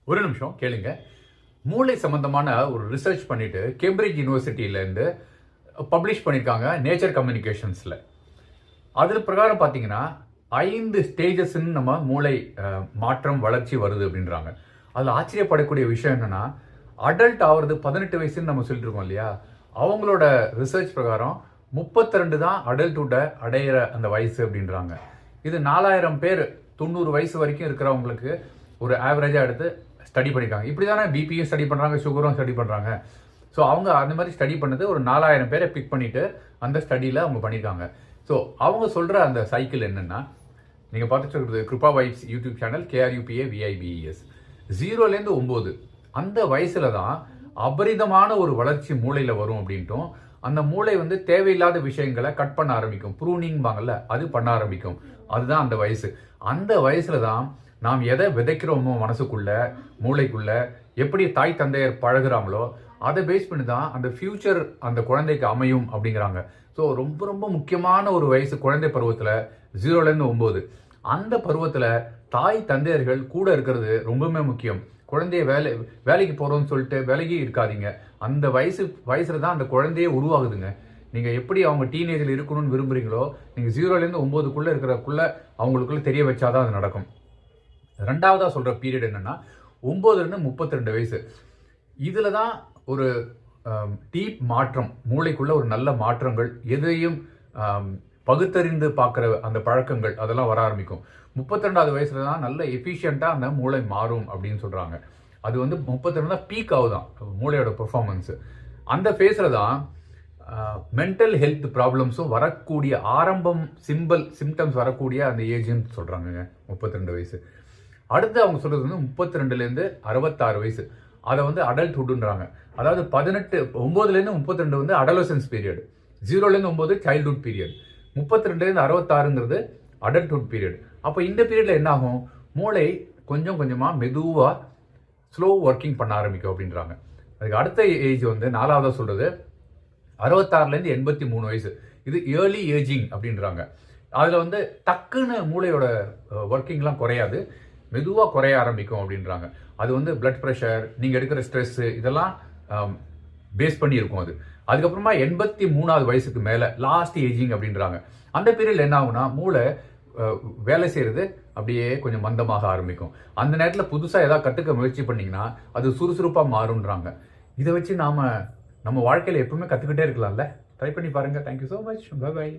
ஒரு நிமிஷம் கேளுங்க. மூளை சம்பந்தமான ஒரு ரிசர்ச் பண்ணிட்டு கேம்பிரிட்ஜ் யூனிவர்சிட்டியிலேருந்து பப்ளிஷ் பண்ணியிருக்காங்க நேச்சர் கம்யூனிகேஷன்ஸில். அதில் பிரகாரம் பார்த்தீங்கன்னா 5 ஸ்டேஜஸ்ன்னு நம்ம மூளை மாற்றம் வளர்ச்சி வருது அப்படின்றாங்க. அதில் ஆச்சரியப்படக்கூடிய விஷயம் என்னன்னா, அடல்ட் ஆகிறது 18 வயசுன்னு நம்ம சொல்லிட்டு இருக்கோம் இல்லையா, அவங்களோட ரிசர்ச் பிரகாரம் 32 தான் அடல்ட்ஹுட்டை அடையிற அந்த வயசு அப்படின்றாங்க. இது 4000 பேர் 90 வயசு வரைக்கும் இருக்கிறவங்களுக்கு ஒரு ஆவரேஜாக எடுத்து ஸ்டடி பண்ணியிருக்காங்க. இப்படி தானே பிபியும் ஸ்டடி பண்ணுறாங்க, சுகரும் ஸ்டடி பண்ணுறாங்க. ஸோ அவங்க அந்த மாதிரி ஸ்டடி பண்ணது ஒரு 4000 பேரை பிக் பண்ணிட்டு அந்த ஸ்டடியில் அவங்க பண்ணியிருக்காங்க. ஸோ அவங்க சொல்கிற அந்த சைக்கிள் என்னென்னா, நீங்கள் பார்த்துட்டு இருக்கிறது Krupa vibes YouTube channel KRUPAVIBES 0லேருந்து 9 அந்த வயசுல தான் அபரிதமான ஒரு வளர்ச்சி மூளையில் வரும் அப்படின்ட்டும், அந்த மூளை வந்து தேவையில்லாத விஷயங்களை கட் பண்ண ஆரம்பிக்கும், ப்ரூனிங் வாங்கல அது பண்ண ஆரம்பிக்கும். அதுதான் அந்த வயசு. அந்த வயசுல தான் நாம் எதை விதைக்கிறோமோ மனசுக்குள்ள மூளைக்குள்ள, எப்படி தாய் தந்தையர் பழகுறாங்களோ அதை பேஸ் பண்ணி தான் அந்த ஃபியூச்சர் அந்த குழந்தைக்கு அமையும் அப்படிங்கிறாங்க. ஸோ ரொம்ப ரொம்ப முக்கியமான ஒரு வயசு குழந்தை பருவத்தில் 0லேருந்து 9. அந்த பருவத்தில் தாய் தந்தையர்கள் கூட இருக்கிறது ரொம்பவுமே முக்கியம். குழந்தைய வேலைக்கு போகிறோம்னு சொல்லிட்டு விலகி இருக்காதீங்க. அந்த வயசுல தான் அந்த குழந்தையே உருவாகுதுங்க. நீங்கள் எப்படி அவங்க டீனேஜில் இருக்கணும்னு விரும்புகிறீங்களோ, நீங்கள் 0லேருந்து 9க்குள்ளே இருக்கிறக்குள்ள அவங்களுக்குள்ள தெரிய வச்சாதான் அது நடக்கும். ரெண்டாவதாக சொல்கிற பீரியட் என்னென்னா 9லேருந்து 32 வயசு. இதில் தான் ஒரு டீப் மாற்றம், மூளைக்குள்ள ஒரு நல்ல மாற்றங்கள், எதையும் பகுத்தறிந்து பார்க்குற அந்த பழக்கங்கள் அதெல்லாம் வர ஆரம்பிக்கும். 32வது வயசுல தான் நல்ல எஃபிஷியண்ட்டாக அந்த மூளை மாறும் அப்படின்னு சொல்கிறாங்க. அது வந்து 32 தான் பீக் ஆகுதான் மூளையோட பெர்ஃபார்மன்ஸு. அந்த ஃபேஸில் தான் மென்டல் ஹெல்த் ப்ராப்ளம்ஸும் வரக்கூடிய ஆரம்பம், சிம்டம்ஸ் வரக்கூடிய அந்த ஏஜ்னு சொல்கிறாங்க 32 வயசு. அடுத்து அவங்க சொல்கிறது வந்து 32லேருந்து 66 வயசு. அதை வந்து அடல்ட்ஹுட்ன்றாங்க. அதாவது 9லேருந்து 32 வந்து அடலசன்ஸ் பீரியட், 0லேருந்து 9 சைல்ட்ஹுட் பீரியட், 32லேருந்து 66ங்கிறது அடல்ட்ஹுட் பீரியட். அப்போ இந்த பீரியடில் என்ன ஆகும், மூளை கொஞ்சம் கொஞ்சமாக மெதுவாக ஸ்லோ ஒர்க்கிங் பண்ண ஆரம்பிக்கும் அப்படின்றாங்க. அதுக்கு அடுத்த ஏஜ் வந்து 4வதாக சொல்கிறது 66லேருந்து 83 வயசு. இது ஏர்லி ஏஜிங் அப்படின்றாங்க. அதில் வந்து டக்குன்னு மூளையோட ஒர்க்கிங்லாம் குறையாது, மெதுவாக குறைய ஆரம்பிக்கும் அப்படின்றாங்க. அது வந்து பிளட் ப்ரெஷர், நீங்கள் எடுக்கிற ஸ்ட்ரெஸ்ஸு இதெல்லாம் பேஸ் பண்ணி இருக்கும் அது. அதுக்கப்புறமா 83வது வயசுக்கு மேலே லாஸ்ட் ஏஜிங் அப்படின்றாங்க. அந்த பீரியடில் என்ன ஆகுனா, மூளை வேலை செய்கிறது அப்படியே கொஞ்சம் மந்தமாக ஆரம்பிக்கும். அந்த நேரத்தில் புதுசாக ஏதாவது கற்றுக்க முயற்சி பண்ணிங்கன்னா அது சுறுசுறுப்பாக மாறுன்றாங்க. இதை வச்சு நம்ம வாழ்க்கையில் எப்பவுமே கற்றுக்கிட்டே இருக்கலாம்ல. ட்ரை பண்ணி பாருங்கள். Thank you so much. Bye by.